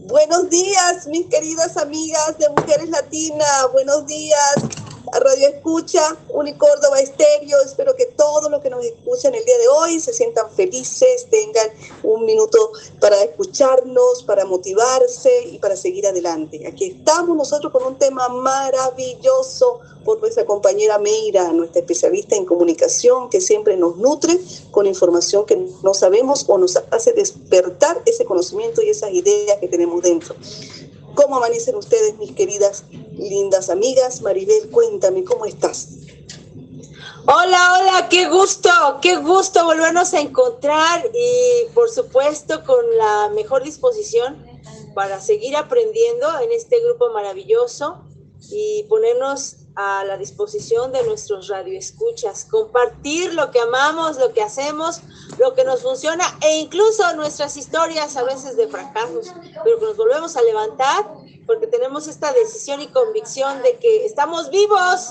Buenos días, mis queridas amigas de Mujeres Latinas. Buenos días a Radio Escucha, Unicórdoba Estéreo. Espero que todos los que nos escuchan el día de hoy se sientan felices, tengan un minuto para escucharnos, para motivarse y para seguir adelante. Aquí estamos nosotros con un tema maravilloso por nuestra compañera Meira, nuestra especialista en comunicación, que siempre nos nutre con información que no sabemos o nos hace despertar ese conocimiento y esas ideas que tenemos dentro. ¿Cómo amanecen ustedes, mis queridas, lindas amigas? Maribel, cuéntame, ¿cómo estás? Hola, hola, qué gusto volvernos a encontrar y por supuesto con la mejor disposición para seguir aprendiendo en este grupo maravilloso y ponernos a la disposición de nuestros radioescuchas, compartir lo que amamos, lo que hacemos, lo que nos funciona e incluso nuestras historias a veces de fracasos, pero que nos volvemos a levantar porque tenemos esta decisión y convicción de que estamos vivos,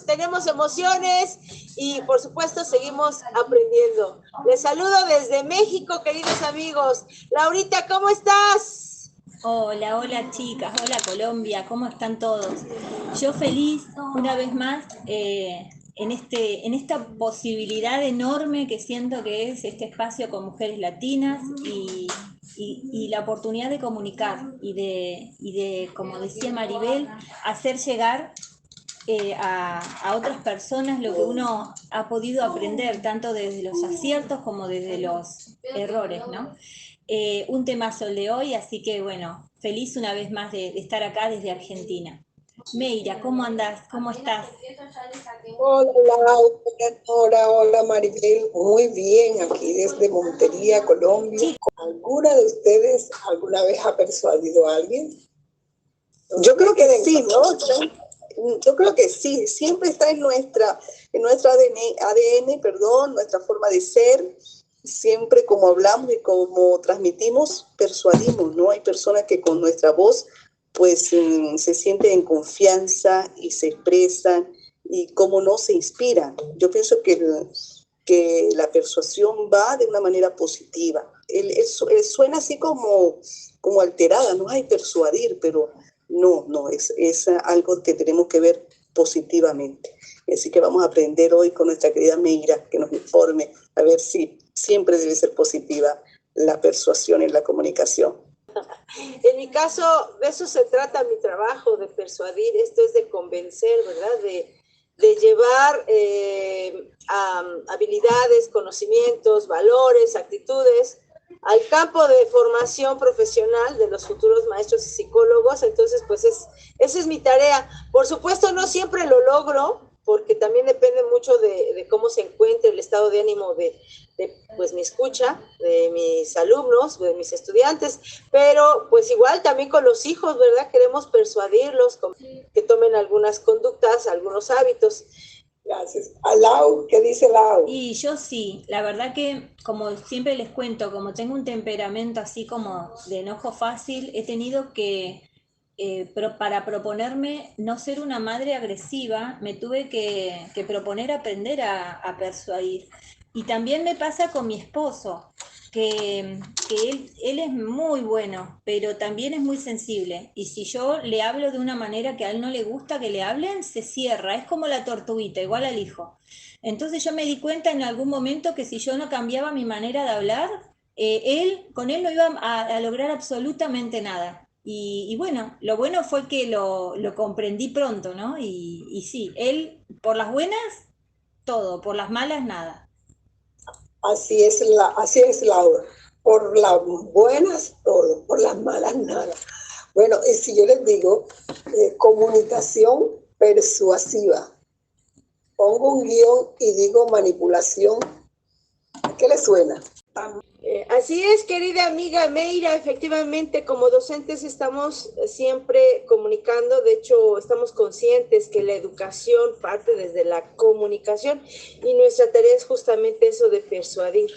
tenemos emociones y por supuesto seguimos aprendiendo. Les saludo desde México, queridos amigos. Laurita, ¿cómo estás? Hola, hola chicas, hola Colombia, ¿cómo están todos? Yo feliz una vez más en esta posibilidad enorme que siento que es este espacio con mujeres latinas y la oportunidad de comunicar y de, como decía Maribel, hacer llegar a otras personas lo que uno ha podido aprender, tanto desde los aciertos como desde los errores, ¿no? Un temazo el de hoy, así que bueno, feliz una vez más de estar acá desde Argentina. Meira, ¿cómo andás? ¿Cómo estás? Hola Laura, hola Maribel, muy bien, aquí desde Montería, Colombia. Sí. ¿Alguna de ustedes alguna vez ha persuadido a alguien? Yo creo que sí, ¿no? Yo creo que sí, siempre está en nuestro ADN, nuestra forma de ser, siempre como hablamos y como transmitimos, persuadimos, ¿no? Hay personas que con nuestra voz pues se sienten en confianza y se expresan y como no se inspiran. Yo pienso que la persuasión va de una manera positiva. Él suena así como alterada, ¿no? Hay persuadir, pero no, es algo que tenemos que ver positivamente. Así que vamos a aprender hoy con nuestra querida Meira, que nos informe a ver si siempre debe ser positiva la persuasión en la comunicación. En mi caso, de eso se trata mi trabajo, de persuadir, esto es de convencer, ¿verdad? De llevar habilidades, conocimientos, valores, actitudes al campo de formación profesional de los futuros maestros y psicólogos. Entonces, pues esa es mi tarea. Por supuesto, no siempre lo logro, porque también depende mucho de cómo se encuentre el estado de ánimo de pues mi escucha, de mis alumnos, de mis estudiantes, pero pues igual también con los hijos, ¿verdad? Queremos persuadirlos que tomen algunas conductas, algunos hábitos. Gracias. ¿A Lau? ¿Qué dice Lau? Y yo sí, la verdad que como siempre les cuento, como tengo un temperamento así como de enojo fácil, he tenido que, para proponerme no ser una madre agresiva, me tuve que proponer aprender a persuadir. Y también me pasa con mi esposo, que él es muy bueno, pero también es muy sensible. Y si yo le hablo de una manera que a él no le gusta que le hablen, se cierra. Es como la tortuguita, igual al hijo. Entonces yo me di cuenta en algún momento que si yo no cambiaba mi manera de hablar, con él no iba a lograr absolutamente nada. Y bueno, lo bueno fue que lo comprendí pronto, ¿no? Y sí, él por las buenas, todo, por las malas, nada. Así es Laura. Por las buenas, todo, por las malas, nada. Bueno, si yo les digo comunicación persuasiva, pongo un guión y digo manipulación, ¿a qué le suena? Así es, querida amiga Meira, efectivamente como docentes estamos siempre comunicando, de hecho estamos conscientes que la educación parte desde la comunicación y nuestra tarea es justamente eso de persuadir.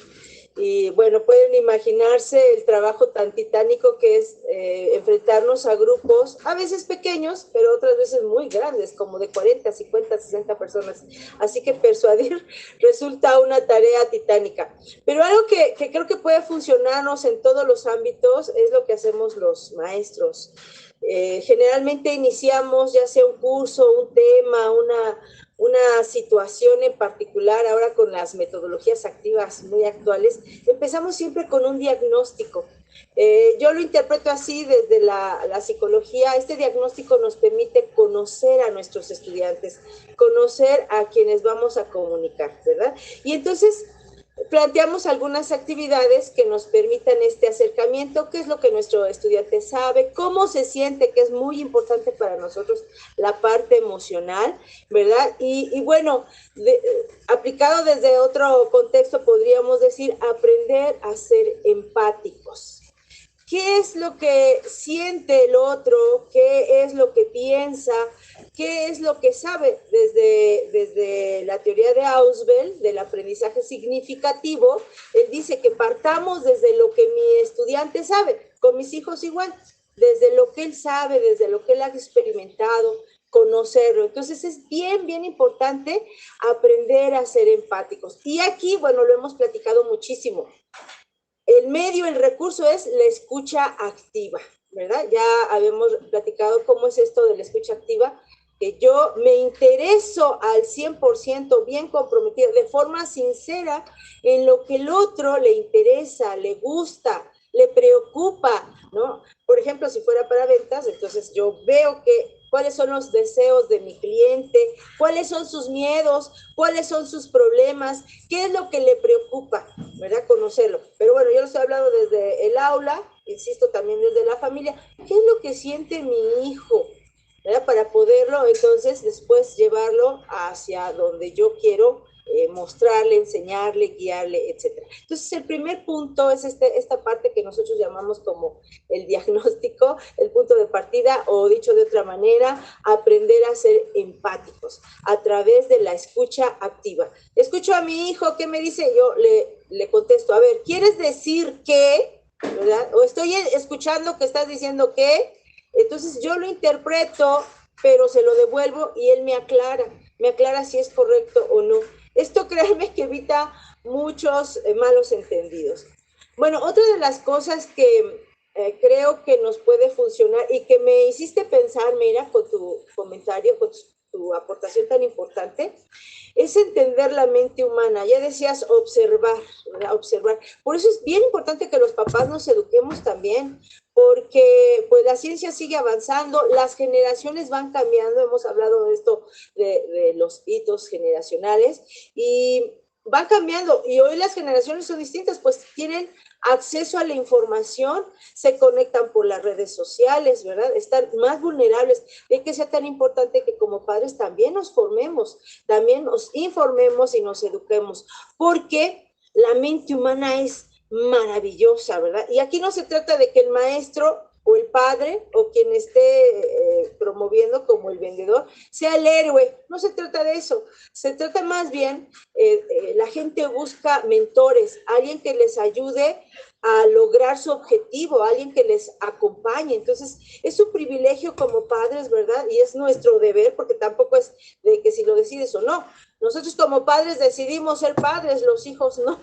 Y bueno, pueden imaginarse el trabajo tan titánico que es enfrentarnos a grupos, a veces pequeños, pero otras veces muy grandes, como de 40, 50, 60 personas. Así que persuadir resulta una tarea titánica. Pero algo que creo que puede funcionarnos en todos los ámbitos es lo que hacemos los maestros. Generalmente iniciamos ya sea un curso, un tema, una situación en particular, ahora con las metodologías activas muy actuales, empezamos siempre con un diagnóstico. Yo lo interpreto así desde la psicología. Este diagnóstico nos permite conocer a nuestros estudiantes, conocer a quienes vamos a comunicar, ¿verdad? Y entonces planteamos algunas actividades que nos permitan este acercamiento, qué es lo que nuestro estudiante sabe, cómo se siente, que es muy importante para nosotros la parte emocional, ¿verdad? Y bueno, aplicado desde otro contexto podríamos decir aprender a ser empáticos. ¿Qué es lo que siente el otro? ¿Qué es lo que piensa? ¿Qué es lo que sabe? Desde la teoría de Ausubel, del aprendizaje significativo, él dice que partamos desde lo que mi estudiante sabe, con mis hijos igual, desde lo que él sabe, desde lo que él ha experimentado, conocerlo. Entonces es bien, bien importante aprender a ser empáticos. Y aquí, bueno, lo hemos platicado muchísimo. El medio, el recurso es la escucha activa, ¿verdad? Ya habíamos platicado cómo es esto de la escucha activa, que yo me intereso al 100% bien comprometida, de forma sincera, en lo que el otro le interesa, le gusta, le preocupa, ¿no? Por ejemplo, si fuera para ventas, entonces yo veo cuáles son los deseos de mi cliente, cuáles son sus miedos, cuáles son sus problemas, qué es lo que le preocupa, ¿verdad? Conocerlo. Pero bueno, yo lo estoy hablando desde el aula, insisto, también desde la familia. ¿Qué es lo que siente mi hijo? ¿Verdad? Para poderlo, entonces, después llevarlo hacia donde yo quiero mostrarle, enseñarle, guiarle, etc. Entonces, el primer punto es esta parte que nosotros llamamos como el diagnóstico, el punto de partida, o dicho de otra manera, aprender a ser empáticos a través de la escucha activa. Escucho a mi hijo, ¿qué me dice? Yo le contesto, a ver, ¿quieres decir qué? ¿Verdad? O estoy escuchando que estás diciendo qué. Entonces yo lo interpreto, pero se lo devuelvo y él me aclara si es correcto o no. Esto créanme que evita muchos malos entendidos. Bueno, otra de las cosas que creo que nos puede funcionar y que me hiciste pensar, mira, con tu comentario, con tu aportación tan importante, es entender la mente humana. Ya decías observar, ¿verdad? Observar. Por eso es bien importante que los papás nos eduquemos también, porque pues la ciencia sigue avanzando, las generaciones van cambiando, hemos hablado de esto, de los hitos generacionales, y van cambiando, y hoy las generaciones son distintas, pues tienen acceso a la información, se conectan por las redes sociales, ¿verdad? Están más vulnerables. Es que sea tan importante que como padres también nos formemos, también nos informemos y nos eduquemos, porque la mente humana es maravillosa, ¿verdad? Y aquí no se trata de que el maestro o el padre o quien esté promoviendo como el vendedor sea el héroe. No se trata de eso. Se trata más bien, la gente busca mentores, alguien que les ayude a lograr su objetivo, alguien que les acompañe. Entonces, es un privilegio como padres, ¿verdad? Y es nuestro deber, porque tampoco es de que si lo decides o no. Nosotros como padres decidimos ser padres, los hijos no,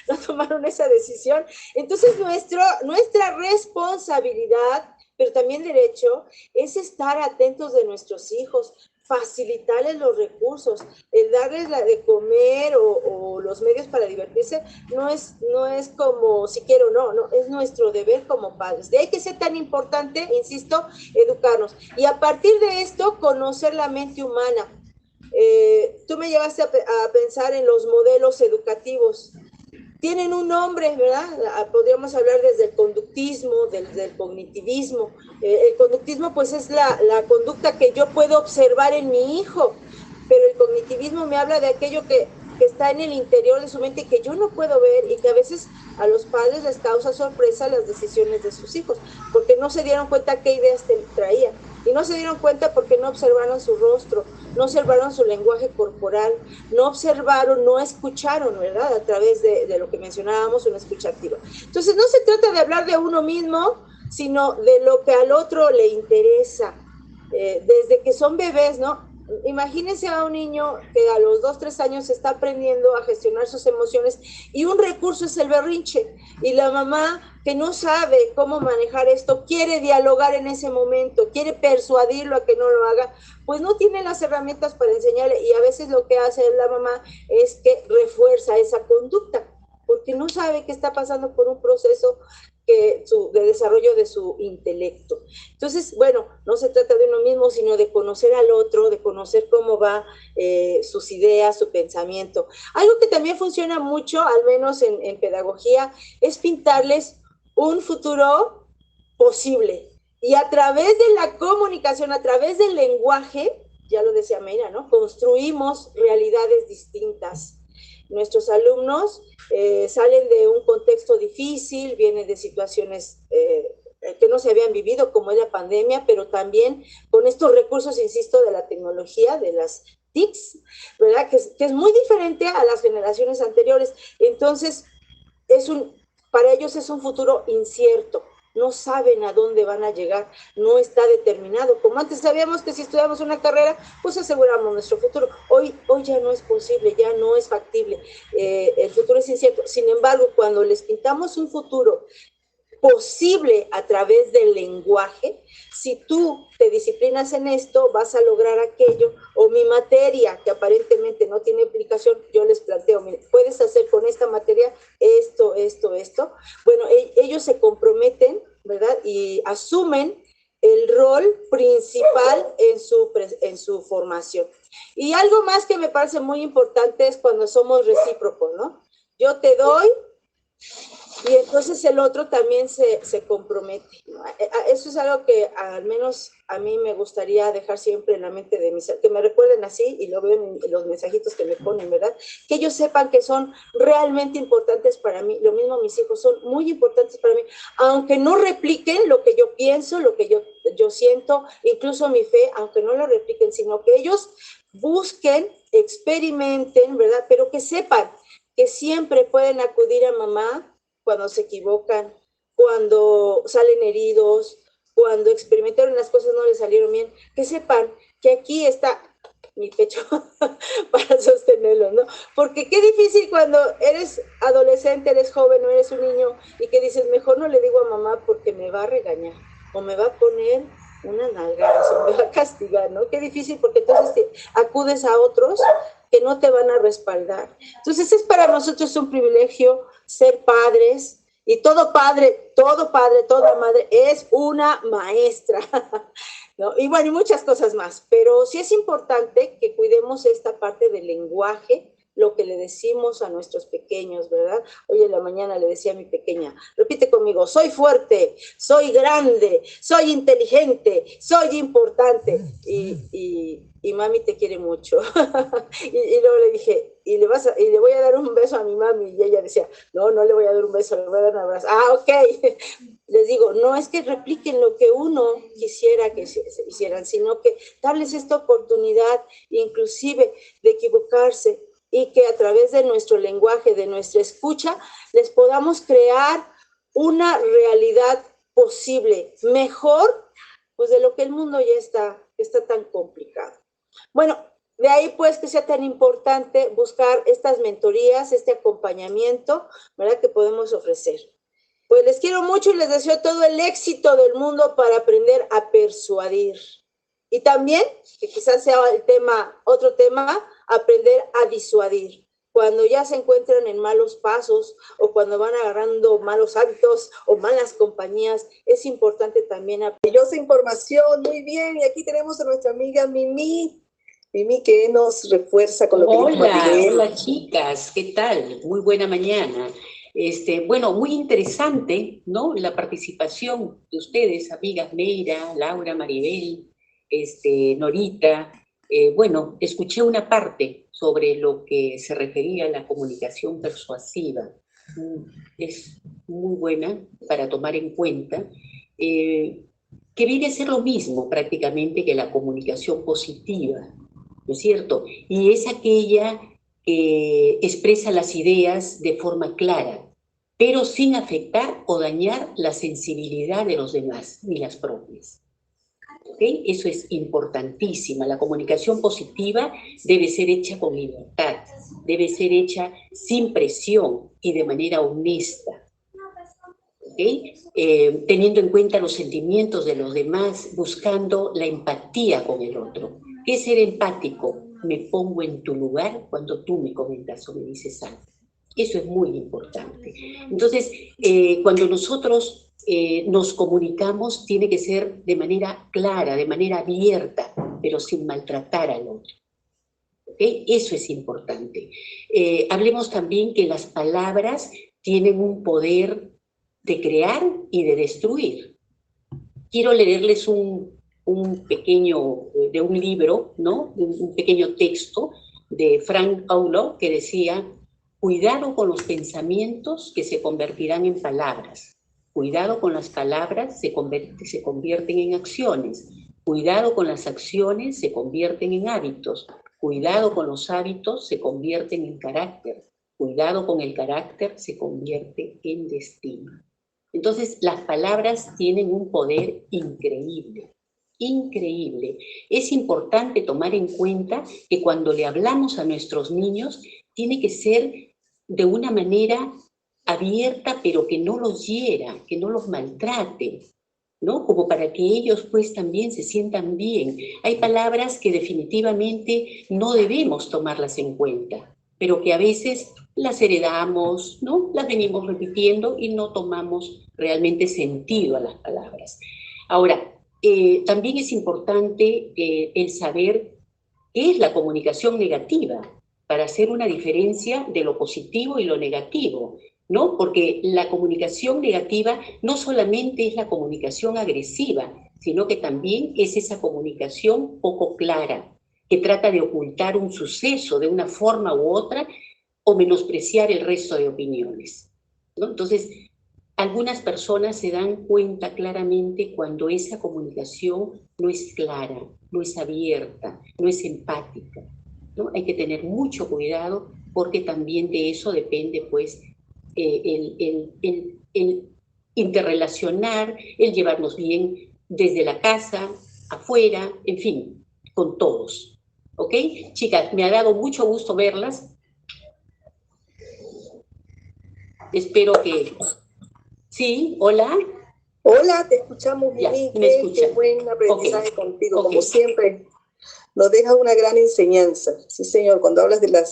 no tomaron esa decisión. Entonces, nuestra responsabilidad, pero también derecho, es estar atentos de nuestros hijos, facilitarles los recursos, el darles la de comer o los medios para divertirse, no es como si quiero o no, es nuestro deber como padres. De ahí que sea tan importante, insisto, educarnos. Y a partir de esto, conocer la mente humana. Tú me llevaste a pensar en los modelos educativos. Tienen un nombre, ¿verdad? Podríamos hablar desde el conductismo, desde el cognitivismo. El conductismo, pues, es la conducta que yo puedo observar en mi hijo, pero el cognitivismo me habla de aquello que está en el interior de su mente y que yo no puedo ver, y que a veces a los padres les causa sorpresa las decisiones de sus hijos, porque no se dieron cuenta qué ideas traía. Y no se dieron cuenta porque no observaron su rostro, no observaron su lenguaje corporal, no observaron, no escucharon, ¿verdad? A través de lo que mencionábamos, una escucha activa. Entonces no se trata de hablar de uno mismo, sino de lo que al otro le interesa. Desde que son bebés, ¿no? Imagínense a un niño que a los 2, 3 años está aprendiendo a gestionar sus emociones y un recurso es el berrinche. Y la mamá que no sabe cómo manejar esto, quiere dialogar en ese momento, quiere persuadirlo a que no lo haga, pues no tiene las herramientas para enseñarle y a veces lo que hace la mamá es que refuerza esa conducta porque no sabe que está pasando por un proceso de desarrollo de su intelecto. Entonces, bueno, no se trata de uno mismo, sino de conocer al otro, de conocer cómo va sus ideas, su pensamiento. Algo que también funciona mucho, al menos en pedagogía, es pintarles un futuro posible. Y a través de la comunicación, a través del lenguaje, ya lo decía Meira, ¿no? Construimos realidades distintas. Nuestros alumnos salen de un contexto difícil, vienen de situaciones que no se habían vivido, como es la pandemia, pero también con estos recursos, insisto, de la tecnología, de las TICs, ¿verdad? Que es muy diferente a las generaciones anteriores. Entonces, para ellos es un futuro incierto. No saben a dónde van a llegar, no está determinado. Como antes sabíamos que si estudiamos una carrera, pues aseguramos nuestro futuro. Hoy ya no es posible, ya no es factible. El futuro es incierto. Sin embargo, cuando les pintamos un futuro posible a través del lenguaje, si tú te disciplinas en esto, vas a lograr aquello, o mi materia, que aparentemente no tiene aplicación, yo les planteo, mire, puedes hacer con esta materia esto. Bueno, ellos se comprometen, ¿verdad? Y asumen el rol principal en su formación. Y algo más que me parece muy importante es cuando somos recíprocos, ¿no? Yo te doy, y entonces el otro también se compromete. Eso es algo que al menos a mí me gustaría dejar siempre en la mente de mis, que me recuerden así, y lo veo en los mensajitos que me ponen, ¿verdad? Que ellos sepan que son realmente importantes para mí. Lo mismo mis hijos son muy importantes para mí, aunque no repliquen lo que yo pienso, lo que yo siento, incluso mi fe, aunque no lo repliquen, sino que ellos busquen, experimenten, ¿verdad? Pero que sepan que siempre pueden acudir a mamá cuando se equivocan, cuando salen heridos, cuando experimentaron las cosas no les salieron bien, que sepan que aquí está mi pecho para sostenerlo, ¿no? Porque qué difícil cuando eres adolescente, eres joven o eres un niño y que dices, mejor no le digo a mamá porque me va a regañar o me va a poner una nalgada o me va a castigar, ¿no? Qué difícil porque entonces acudes a otros que no te van a respaldar. Entonces es para nosotros un privilegio ser padres, y todo padre, toda madre es una maestra, ¿no? Y bueno, y muchas cosas más, pero sí es importante que cuidemos esta parte del lenguaje, lo que le decimos a nuestros pequeños, ¿verdad? Hoy en la mañana le decía a mi pequeña, repite conmigo, soy fuerte, soy grande, soy inteligente, soy importante, y mami te quiere mucho. y luego le dije, y le voy a dar un beso a mi mami, y ella decía, no le voy a dar un beso, le voy a dar un abrazo. Ok. Les digo, no es que repliquen lo que uno quisiera que se hicieran, sino que darles esta oportunidad, inclusive de equivocarse, y que a través de nuestro lenguaje, de nuestra escucha, les podamos crear una realidad posible, mejor, pues de lo que el mundo ya está tan complicado. Bueno, de ahí pues que sea tan importante buscar estas mentorías, este acompañamiento, ¿verdad?, que podemos ofrecer. Pues les quiero mucho y les deseo todo el éxito del mundo para aprender a persuadir. Y también, que quizás sea otro tema, aprender a disuadir. Cuando ya se encuentran en malos pasos o cuando van agarrando malos hábitos o malas compañías, es importante también maravillosa información, muy bien. Y aquí tenemos a nuestra amiga Mimi. Mimi, que nos refuerza con lo que dijo Maribel. Hola chicas, ¿qué tal? Muy buena mañana. Bueno, muy interesante, ¿no? La participación de ustedes, amigas Meira, Laura, Maribel, Norita. Bueno, escuché una parte sobre lo que se refería a la comunicación persuasiva. Es muy buena para tomar en cuenta. ¿Qué que viene a ser lo mismo prácticamente que la comunicación positiva, ¿no es cierto? Y es aquella que expresa las ideas de forma clara, pero sin afectar o dañar la sensibilidad de los demás, ni las propias. ¿Okay? Eso es importantísima. La comunicación positiva debe ser hecha con libertad, debe ser hecha sin presión y de manera honesta. ¿Okay? Teniendo en cuenta los sentimientos de los demás, buscando la empatía con el otro. ¿Qué es ser empático? Me pongo en tu lugar cuando tú me comentas o me dices algo. Eso es muy importante. Entonces, cuando nosotros nos comunicamos, tiene que ser de manera clara, de manera abierta, pero sin maltratar al otro. ¿Okay? Eso es importante. Hablemos también que las palabras tienen un poder de crear y de destruir. Quiero leerles un pequeño, de un libro, ¿no? Un pequeño texto de Frank Aulo que decía: cuidado con los pensamientos que se convertirán en palabras. Cuidado con las palabras, se convierten en acciones. Cuidado con las acciones, se convierten en hábitos. Cuidado con los hábitos, se convierten en carácter. Cuidado con el carácter, se convierte en destino. Entonces, las palabras tienen un poder increíble, increíble. Es importante tomar en cuenta que cuando le hablamos a nuestros niños, tiene que ser de una manera abierta, pero que no los hiera, que no los maltrate, ¿no? Como para que ellos pues también se sientan bien. Hay palabras que definitivamente no debemos tomarlas en cuenta, pero que a veces las heredamos, ¿no? Las venimos repitiendo y no tomamos realmente sentido a las palabras. Ahora, también es importante el saber qué es la comunicación negativa, para hacer una diferencia de lo positivo y lo negativo, ¿no? Porque la comunicación negativa no solamente es la comunicación agresiva, sino que también es esa comunicación poco clara, que trata de ocultar un suceso de una forma u otra o menospreciar el resto de opiniones, ¿no? Entonces, algunas personas se dan cuenta claramente cuando esa comunicación no es clara, no es abierta, no es empática, ¿no? Hay que tener mucho cuidado porque también de eso depende pues el interrelacionar, el llevarnos bien desde la casa, afuera, en fin, con todos. ¿Ok? Chicas, me ha dado mucho gusto verlas. Espero que... Sí, hola. Hola, te escuchamos Ya, bien. me escuchan. Qué buen aprendizaje contigo, Ok. como siempre. Nos deja una gran enseñanza. Sí, señor, cuando hablas de la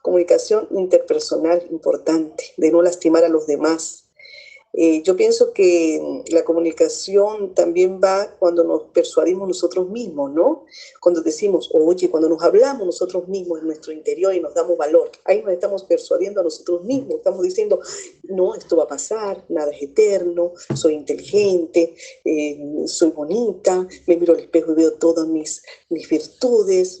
comunicación interpersonal, importante, de no lastimar a los demás. Yo pienso que la comunicación también va cuando nos persuadimos nosotros mismos, ¿no? Cuando decimos, oye, cuando nos hablamos nosotros mismos en nuestro interior y nos damos valor, ahí nos estamos persuadiendo a nosotros mismos, estamos diciendo, no, esto va a pasar, nada es eterno, soy inteligente, soy bonita, me miro al espejo y veo todas mis virtudes,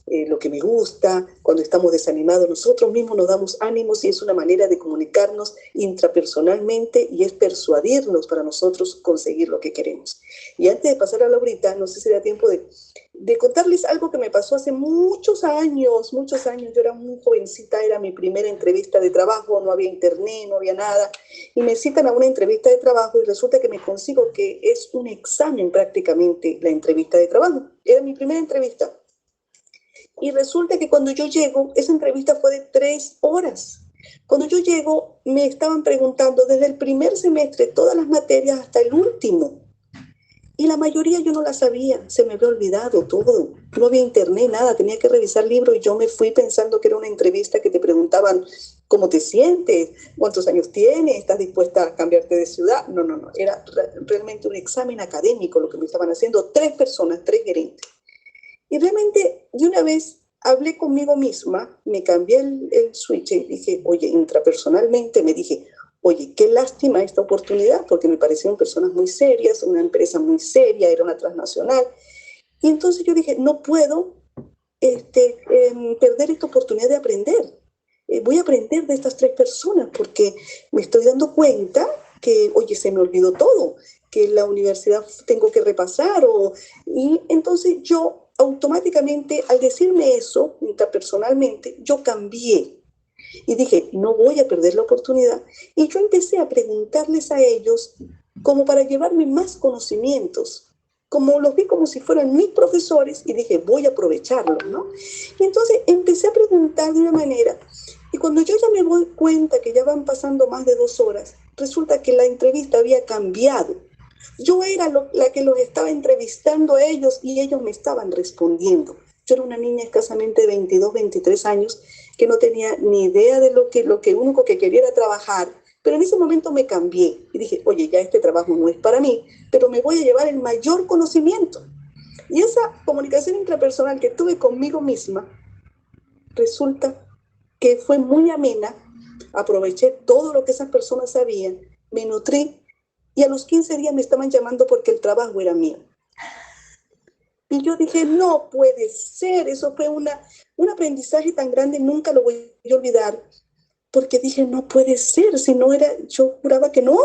lo que me gusta. Cuando estamos desanimados, nosotros mismos nos damos ánimos y es una manera de comunicarnos intrapersonalmente y es persuadirnos para nosotros conseguir lo que queremos. Y antes de pasar a Laurita, no sé si da tiempo de contarles algo que me pasó hace muchos años. Yo era muy jovencita, era mi primera entrevista de trabajo, no había internet, no había nada, y me citan a una entrevista de trabajo y resulta que me consigo que es un examen prácticamente la entrevista de trabajo. Era mi primera entrevista. Y resulta que cuando yo llego, esa entrevista fue de 3 horas. Cuando yo llego, me estaban preguntando desde el primer semestre, todas las materias hasta el último. Y la mayoría yo no la sabía, se me había olvidado todo. No había internet, nada, tenía que revisar libros y yo me fui pensando que era una entrevista que te preguntaban cómo te sientes, cuántos años tienes, estás dispuesta a cambiarte de ciudad. No, era realmente un examen académico lo que me estaban haciendo 3 personas, 3 gerentes. Y realmente de una vez hablé conmigo misma, me cambié el switch y dije, oye, intrapersonalmente me dije, oye, qué lástima esta oportunidad, porque me parecieron personas muy serias, una empresa muy seria, era una transnacional. Y entonces yo dije, no puedo perder esta oportunidad de aprender. Voy a aprender de estas 3 personas porque me estoy dando cuenta que, oye, se me olvidó todo, que en la universidad tengo que repasar. Y entonces yo automáticamente, al decirme eso, intrapersonalmente, yo cambié. Y dije, no voy a perder la oportunidad. Y yo empecé a preguntarles a ellos como para llevarme más conocimientos. Como los vi como si fueran mis profesores y dije, voy a aprovecharlos, ¿no? Y entonces empecé a preguntar de una manera. Y cuando yo ya me doy cuenta que ya van pasando más de 2 horas, resulta que la entrevista había cambiado. Yo era la que los estaba entrevistando a ellos y ellos me estaban respondiendo. Yo era una niña escasamente de 22, 23 años que no tenía ni idea de lo que único que quería era trabajar. Pero en ese momento me cambié y dije, oye, ya este trabajo no es para mí, pero me voy a llevar el mayor conocimiento. Y esa comunicación intrapersonal que tuve conmigo misma, resulta que fue muy amena. Aproveché todo lo que esas personas sabían, me nutrí y a los 15 días me estaban llamando porque el trabajo era mío. Y yo dije, no puede ser, eso fue un aprendizaje tan grande, nunca lo voy a olvidar, porque dije, no puede ser, si no era, yo juraba que no,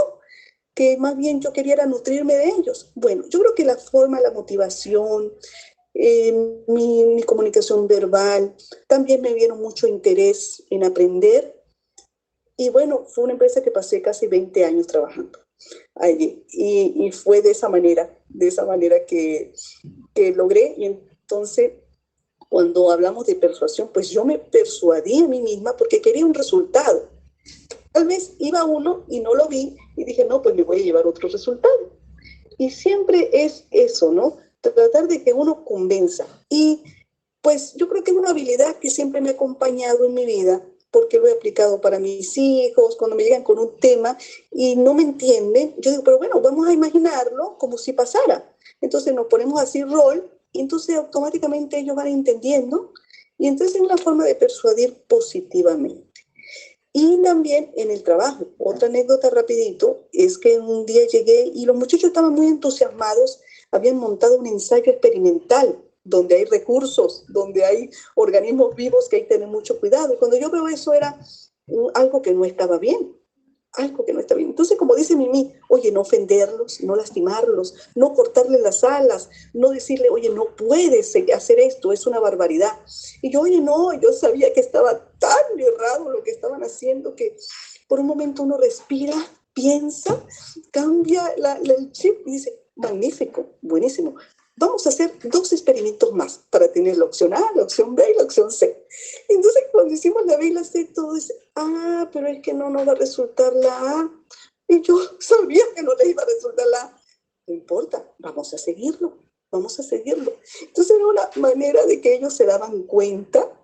que más bien yo quería era nutrirme de ellos. Bueno, yo creo que la forma, la motivación, mi comunicación verbal, también me vieron mucho interés en aprender. Y bueno, fue una empresa que pasé casi 20 años trabajando allí. Y fue de esa manera que logré. Y entonces, cuando hablamos de persuasión, pues yo me persuadí a mí misma porque quería un resultado. Tal vez iba uno y no lo vi y dije, no, pues me voy a llevar otro resultado. Y siempre es eso, ¿no? Tratar de que uno convenza. Y pues yo creo que es una habilidad que siempre me ha acompañado en mi vida, porque lo he aplicado para mis hijos, cuando me llegan con un tema y no me entienden, yo digo, pero bueno, vamos a imaginarlo como si pasara. Entonces nos ponemos así rol y entonces automáticamente ellos van entendiendo y entonces es una forma de persuadir positivamente. Y también en el trabajo, otra anécdota rapidito, es que un día llegué y los muchachos estaban muy entusiasmados, habían montado un ensayo experimental donde hay recursos, donde hay organismos vivos que hay que tener mucho cuidado. Y cuando yo veo eso era algo que no estaba bien, algo que no está bien. Entonces, como dice Mimi, oye, no ofenderlos, no lastimarlos, no cortarle las alas, no decirle, oye, no puedes hacer esto, es una barbaridad. Y yo, oye, no, yo sabía que estaba tan errado lo que estaban haciendo que por un momento uno respira, piensa, cambia el chip y dice, magnífico, buenísimo. Vamos a hacer 2 experimentos más para tener la opción A, la opción B y la opción C. Entonces, cuando hicimos la B y la C, todo dice, pero es que no nos va a resultar la A. Y yo sabía que no le iba a resultar la A. No importa, vamos a seguirlo, vamos a seguirlo. Entonces, era una manera de que ellos se daban cuenta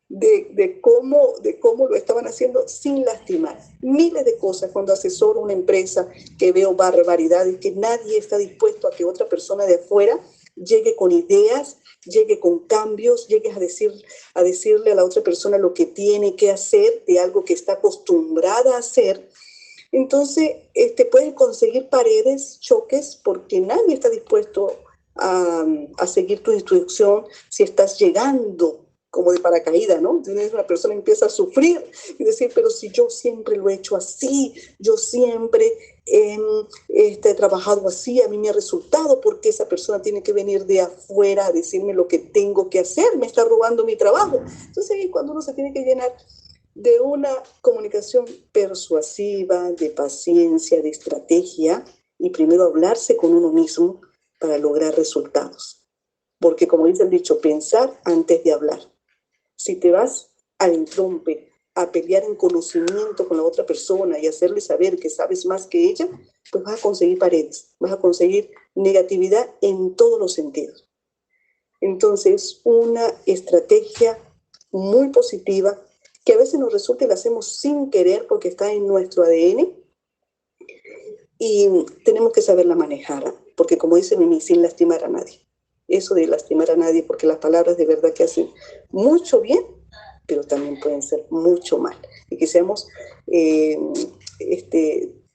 de cómo lo estaban haciendo sin lastimar. Miles de cosas cuando asesoro una empresa que veo barbaridades, que nadie está dispuesto a que otra persona de afuera llegue con ideas, llegue con cambios, llegue a decirle a la otra persona lo que tiene que hacer de algo que está acostumbrada a hacer. Entonces, pueden conseguir paredes, choques, porque nadie está dispuesto a seguir tu instrucción si estás llegando como de paracaídas, ¿no? Entonces una persona empieza a sufrir y decir, pero si yo siempre lo he hecho así, yo siempre he trabajado así, a mí me ha resultado, porque esa persona tiene que venir de afuera a decirme lo que tengo que hacer, me está robando mi trabajo. Entonces ahí cuando uno se tiene que llenar de una comunicación persuasiva, de paciencia, de estrategia, y primero hablarse con uno mismo para lograr resultados. Porque como dice el dicho, pensar antes de hablar. Si te vas al entrompe, a pelear en conocimiento con la otra persona y hacerle saber que sabes más que ella, pues vas a conseguir paredes, vas a conseguir negatividad en todos los sentidos. Entonces, una estrategia muy positiva que a veces nos resulta y la hacemos sin querer porque está en nuestro ADN y tenemos que saberla manejar, porque como dice Mimi, sin lastimar a nadie. Eso de lastimar a nadie, porque las palabras de verdad que hacen mucho bien, pero también pueden ser mucho mal. Y que seamos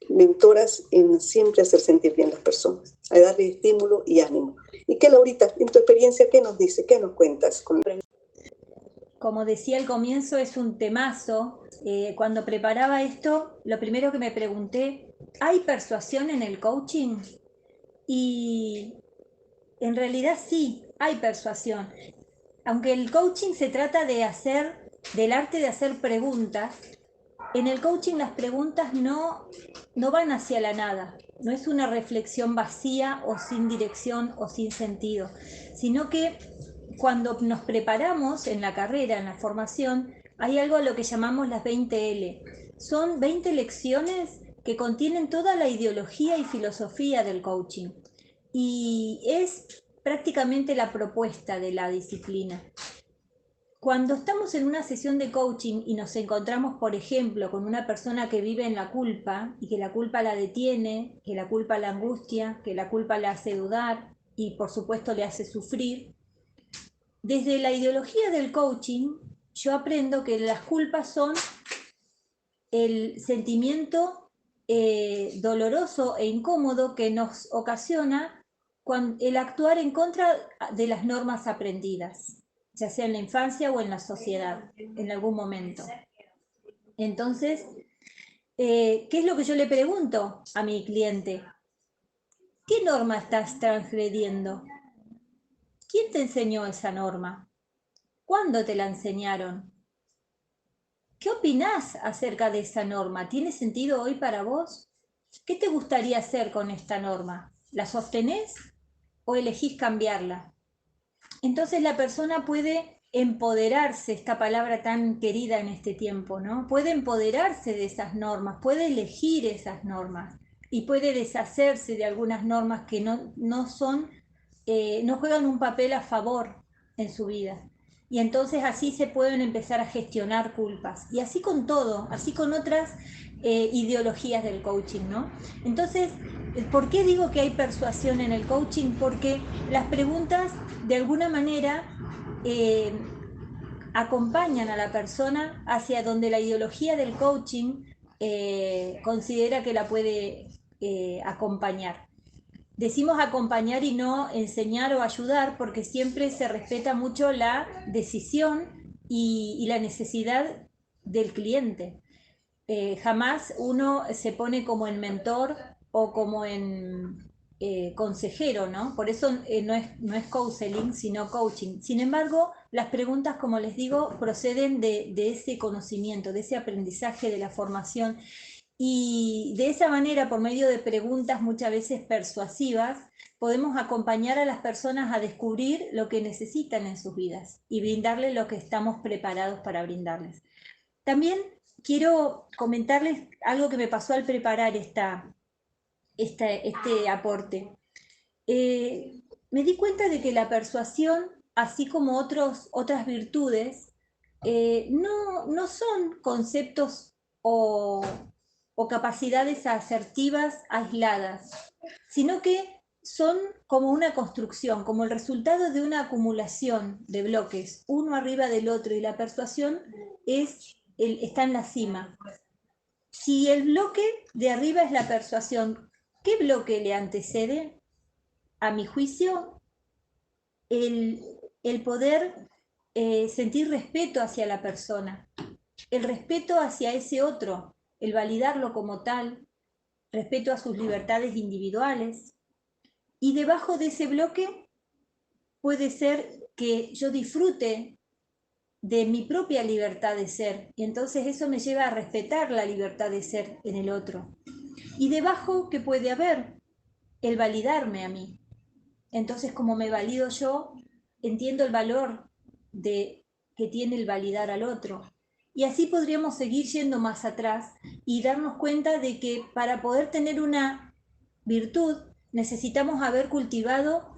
mentoras en siempre hacer sentir bien a las personas, a darle estímulo y ánimo. Y que Laurita, en tu experiencia, ¿qué nos dice? ¿Qué nos cuentas? Como decía al comienzo, es un temazo cuando preparaba esto, lo primero que me pregunté, ¿hay persuasión en el coaching? Y en realidad sí, hay persuasión. Aunque el coaching se trata del arte de hacer preguntas, en el coaching las preguntas no van hacia la nada, no es una reflexión vacía o sin dirección o sin sentido, sino que cuando nos preparamos en la carrera, en la formación, hay algo a lo que llamamos las 20L. Son 20 lecciones que contienen toda la ideología y filosofía del coaching. Y es prácticamente la propuesta de la disciplina. Cuando estamos en una sesión de coaching y nos encontramos, por ejemplo, con una persona que vive en la culpa y que la culpa la detiene, que la culpa la angustia, que la culpa la hace dudar y por supuesto le hace sufrir, desde la ideología del coaching yo aprendo que las culpas son el sentimiento doloroso e incómodo que nos ocasiona el actuar en contra de las normas aprendidas, ya sea en la infancia o en la sociedad, en algún momento. Entonces, ¿qué es lo que yo le pregunto a mi cliente? ¿Qué norma estás transgrediendo? ¿Quién te enseñó esa norma? ¿Cuándo te la enseñaron? ¿Qué opinás acerca de esa norma? ¿Tiene sentido hoy para vos? ¿Qué te gustaría hacer con esta norma? ¿La sostenés o elegís cambiarla? Entonces la persona puede empoderarse, esta palabra tan querida en este tiempo, ¿no? Puede empoderarse de esas normas, puede elegir esas normas y puede deshacerse de algunas normas que no juegan un papel a favor en su vida. Y entonces así se pueden empezar a gestionar culpas. Y así con todo, así con otras ideologías del coaching, ¿no? Entonces, ¿por qué digo que hay persuasión en el coaching? Porque las preguntas, de alguna manera, acompañan a la persona hacia donde la ideología del coaching considera que la puede acompañar. Decimos acompañar y no enseñar o ayudar porque siempre se respeta mucho la decisión y la necesidad del cliente. Jamás uno se pone como en mentor o como en consejero, ¿no? Por eso no es counseling, sino coaching. Sin embargo, las preguntas, como les digo, proceden de ese conocimiento, de ese aprendizaje, de la formación. Y de esa manera, por medio de preguntas muchas veces persuasivas, podemos acompañar a las personas a descubrir lo que necesitan en sus vidas y brindarles lo que estamos preparados para brindarles. También quiero comentarles algo que me pasó al preparar este aporte. Me di cuenta de que la persuasión, así como otras virtudes, no son conceptos o capacidades asertivas aisladas, sino que son como una construcción, como el resultado de una acumulación de bloques, uno arriba del otro, y la persuasión está en la cima. Si el bloque de arriba es la persuasión, ¿qué bloque le antecede? A mi juicio, el poder sentir respeto hacia la persona, el respeto hacia ese otro, el validarlo como tal, respeto a sus libertades individuales. Y debajo de ese bloque puede ser que yo disfrute de mi propia libertad de ser, y entonces eso me lleva a respetar la libertad de ser en el otro. Y debajo, ¿qué puede haber? El validarme a mí. Entonces, como me valido yo, entiendo el valor que tiene el validar al otro. Y así podríamos seguir yendo más atrás y darnos cuenta de que para poder tener una virtud necesitamos haber cultivado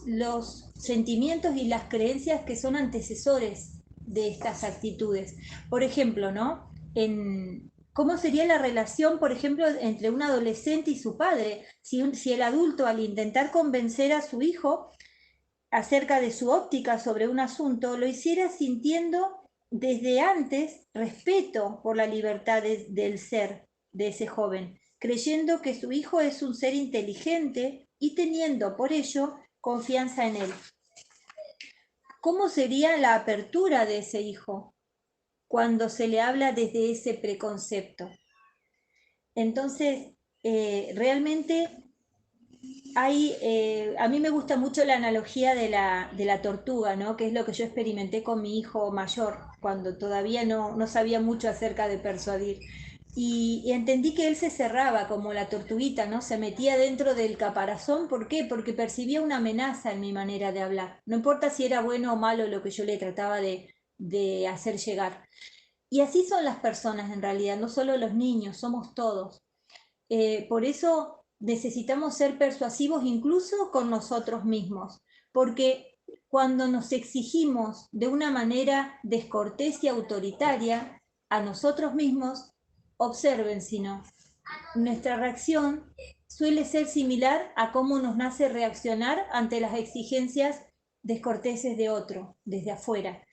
los sentimientos y las creencias que son antecesores de estas actitudes. Por ejemplo, ¿no? ¿Cómo sería la relación, por ejemplo, entre un adolescente y su padre? Si el adulto, al intentar convencer a su hijo acerca de su óptica sobre un asunto, lo hiciera sintiendo desde antes respeto por la libertad del ser de ese joven, creyendo que su hijo es un ser inteligente y teniendo por ello confianza en él. ¿Cómo sería la apertura de ese hijo? cuando se le habla desde ese preconcepto. Entonces, realmente a mí me gusta mucho la analogía de la tortuga, ¿no? Que es lo que yo experimenté con mi hijo mayor, cuando todavía no sabía mucho acerca de persuadir. Y entendí que él se cerraba como la tortuguita, ¿no? Se metía dentro del caparazón. ¿Por qué? Porque percibía una amenaza en mi manera de hablar. No importa si era bueno o malo lo que yo le trataba de hacer llegar. Y así son las personas en realidad, no solo los niños, somos todos. Por eso necesitamos ser persuasivos incluso con nosotros mismos, porque cuando nos exigimos de una manera descortés y autoritaria a nosotros mismos, observen si no, nuestra reacción suele ser similar a cómo nos nace reaccionar ante las exigencias descorteses de otro, desde afuera.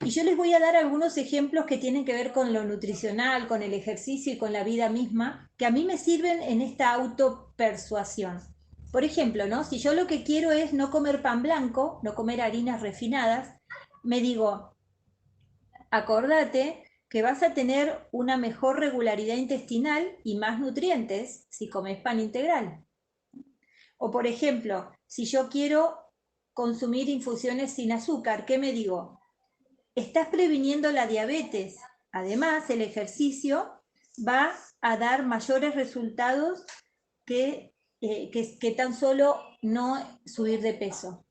Y yo les voy a dar algunos ejemplos que tienen que ver con lo nutricional, con el ejercicio y con la vida misma, que a mí me sirven en esta autopersuasión. Por ejemplo, ¿no? Si yo lo que quiero es no comer pan blanco, no comer harinas refinadas, me digo, acordate que vas a tener una mejor regularidad intestinal y más nutrientes si comes pan integral. O por ejemplo, si yo quiero consumir infusiones sin azúcar, ¿qué me digo? Estás previniendo la diabetes. Además, el ejercicio va a dar mayores resultados que tan solo no subir de peso.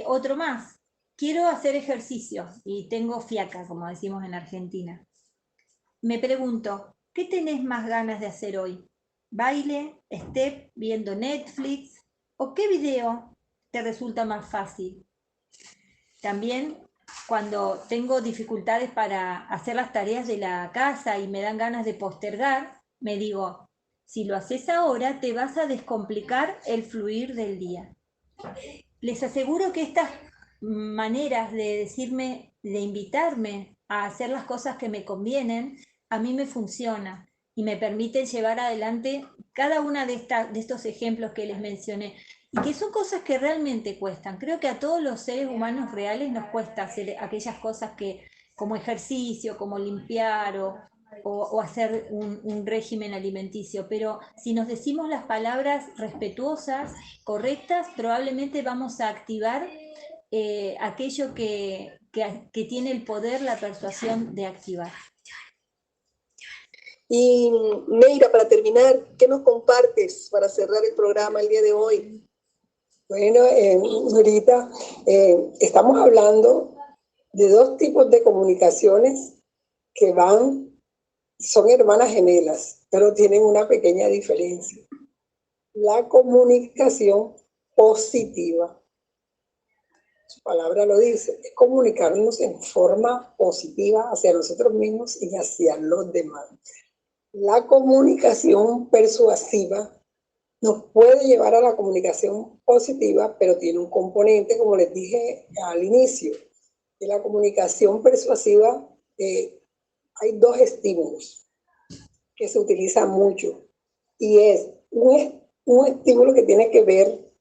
Otro más. Quiero hacer ejercicio y tengo fiaca, como decimos en Argentina. Me pregunto, ¿qué tenés más ganas de hacer hoy? ¿Baile, step, viendo Netflix? ¿O qué video te resulta más fácil? También, cuando tengo dificultades para hacer las tareas de la casa y me dan ganas de postergar, me digo, si lo haces ahora, te vas a descomplicar el fluir del día. Les aseguro que estas maneras de decirme, de invitarme a hacer las cosas que me convienen, a mí me funciona y me permiten llevar adelante cada una de estos ejemplos que les mencioné. Y que son cosas que realmente cuestan. Creo que a todos los seres humanos reales nos cuesta hacer aquellas cosas que, como ejercicio, como limpiar o hacer un régimen alimenticio. Pero si nos decimos las palabras respetuosas, correctas, probablemente vamos a activar aquello que tiene el poder, la persuasión de activar. Y Mayra, para terminar, ¿qué nos compartes para cerrar el programa el día de hoy? Bueno, Norita, estamos hablando de dos tipos de comunicaciones que son hermanas gemelas, pero tienen una pequeña diferencia. La comunicación positiva, su palabra lo dice, es comunicarnos en forma positiva hacia nosotros mismos y hacia los demás. La comunicación persuasiva nos puede llevar a la comunicación positiva, pero tiene un componente, como les dije al inicio. En la comunicación persuasiva hay dos estímulos que se utilizan mucho, y es un estímulo que tiene que ver,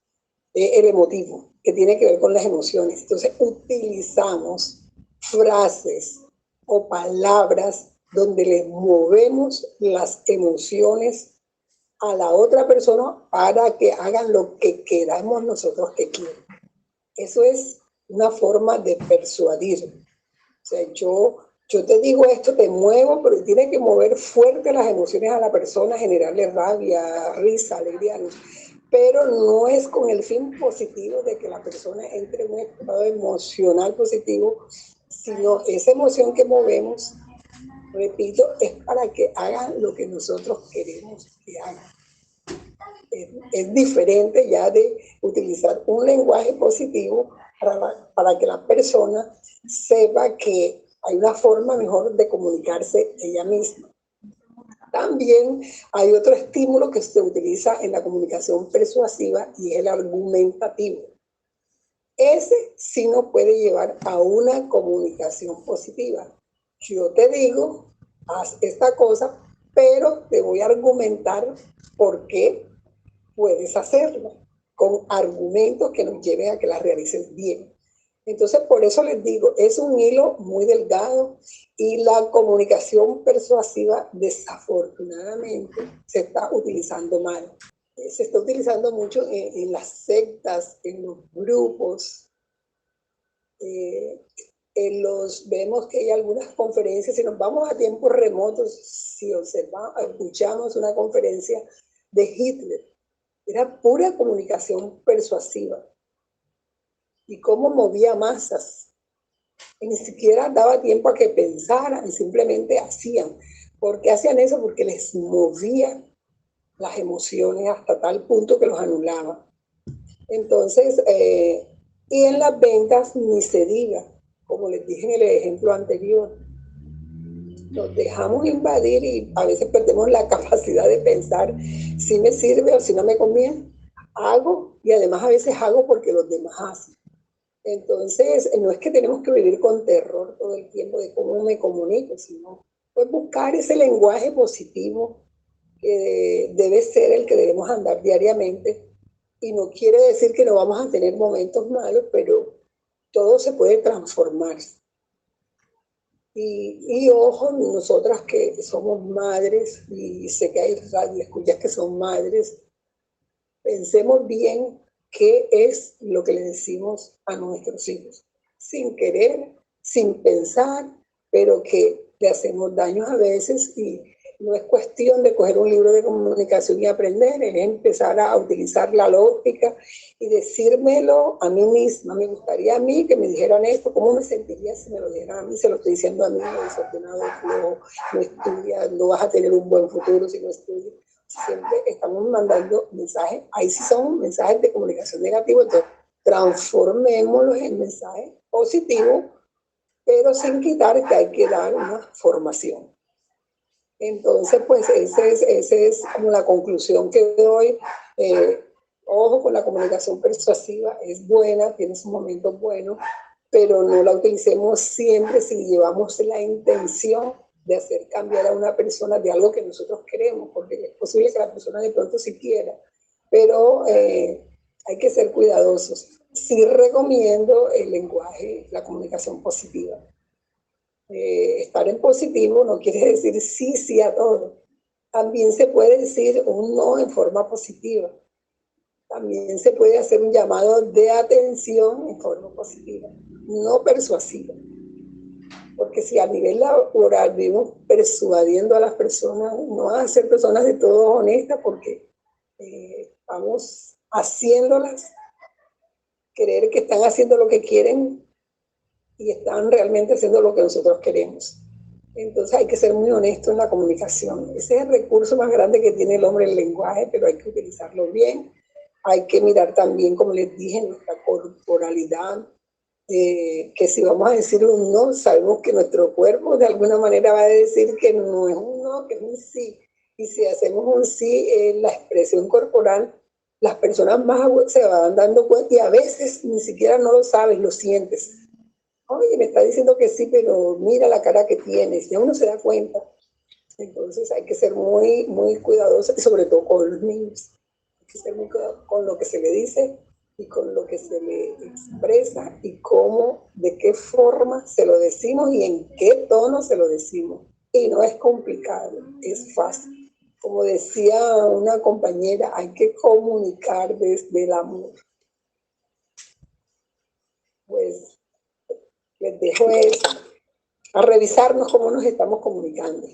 el emotivo, que tiene que ver con las emociones. Entonces utilizamos frases o palabras donde le movemos las emociones a la otra persona para que hagan lo que queramos nosotros que quieran. Eso es una forma de persuadir. O sea, yo te digo esto, te muevo, pero tiene que mover fuerte las emociones a la persona, generarle rabia, risa, alegría, pero no es con el fin positivo de que la persona entre en un estado emocional positivo, sino esa emoción que movemos, repito, es para que hagan lo que nosotros queremos que hagan. Es diferente ya de utilizar un lenguaje positivo para que la persona sepa que hay una forma mejor de comunicarse ella misma. También hay otro estímulo que se utiliza en la comunicación persuasiva y es el argumentativo. Ese sí nos puede llevar a una comunicación positiva. Yo te digo, haz esta cosa, pero te voy a argumentar por qué puedes hacerlo, con argumentos que nos lleven a que la realices bien. Entonces, por eso les digo, es un hilo muy delgado y la comunicación persuasiva desafortunadamente se está utilizando mal. Se está utilizando mucho en las sectas, en los grupos. Vemos que hay algunas conferencias, si nos vamos a tiempos remotos, si observamos, escuchamos una conferencia de Hitler, era pura comunicación persuasiva. Y cómo movía masas. Y ni siquiera daba tiempo a que pensaran, simplemente hacían. ¿Por qué hacían eso? Porque les movía las emociones hasta tal punto que los anulaba. Entonces, y en las ventas ni se diga, como les dije en el ejemplo anterior, nos dejamos invadir y a veces perdemos la capacidad de pensar si me sirve o si no me conviene. Hago, y además a veces hago porque los demás hacen. Entonces, no es que tenemos que vivir con terror todo el tiempo de cómo me comunico, sino pues buscar ese lenguaje positivo que debe ser el que debemos andar diariamente. Y no quiere decir que no vamos a tener momentos malos, pero todo se puede transformar. Y ojo, nosotras que somos madres, y sé que hay radioescuchas que son madres, pensemos bien qué es lo que le decimos a nuestros hijos, sin querer, sin pensar, pero que le hacemos daños a veces y no es cuestión de coger un libro de comunicación y aprender, es empezar a utilizar la lógica y decírmelo a mí misma. Me gustaría a mí que me dijeran esto, ¿cómo me sentiría si me lo dijeran a mí? Se lo estoy diciendo a mí, desordenado, flojo, no estudias, no vas a tener un buen futuro si no estudias. Siempre estamos mandando mensajes, ahí sí son mensajes de comunicación negativa, entonces transformémoslos en mensajes positivos, pero sin quitar que hay que dar una formación. Entonces, pues esa es como la conclusión que doy. Ojo con la comunicación persuasiva, es buena, tiene sus momentos buenos, pero no la utilicemos siempre si llevamos la intención de hacer cambiar a una persona de algo que nosotros queremos, porque es posible que la persona de pronto sí quiera, pero hay que ser cuidadosos. Sí recomiendo el lenguaje, la comunicación positiva. Estar en positivo no quiere decir sí a todo. También se puede decir un no en forma positiva. También se puede hacer un llamado de atención en forma positiva, no persuasiva. Porque si a nivel laboral vivimos persuadiendo a las personas, no van a ser personas de todo honestas porque estamos haciéndolas creer que están haciendo lo que quieren y están realmente haciendo lo que nosotros queremos. Entonces hay que ser muy honesto en la comunicación. Ese es el recurso más grande que tiene el hombre, el lenguaje, pero hay que utilizarlo bien. Hay que mirar también, como les dije, nuestra corporalidad, que si vamos a decir un no, sabemos que nuestro cuerpo de alguna manera va a decir que no es un no, que es un sí. Y si hacemos un sí, la expresión corporal, las personas más se van dando cuenta y a veces ni siquiera no lo sabes, lo sientes. Oye, me está diciendo que sí, pero mira la cara que tienes, ya uno se da cuenta. Entonces hay que ser muy, muy cuidadosos, y sobre todo con los niños. Hay que ser muy cuidadosos con lo que se le dice y con lo que se le expresa y cómo, de qué forma se lo decimos y en qué tono se lo decimos. Y no es complicado, es fácil. Como decía una compañera, hay que comunicar desde el amor. Pues les dejo eso, a revisarnos cómo nos estamos comunicando.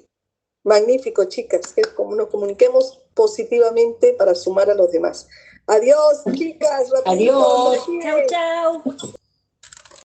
Magnífico, chicas, que como nos comuniquemos positivamente para sumar a los demás. Adiós, chicas. Adiós. Chau, chau.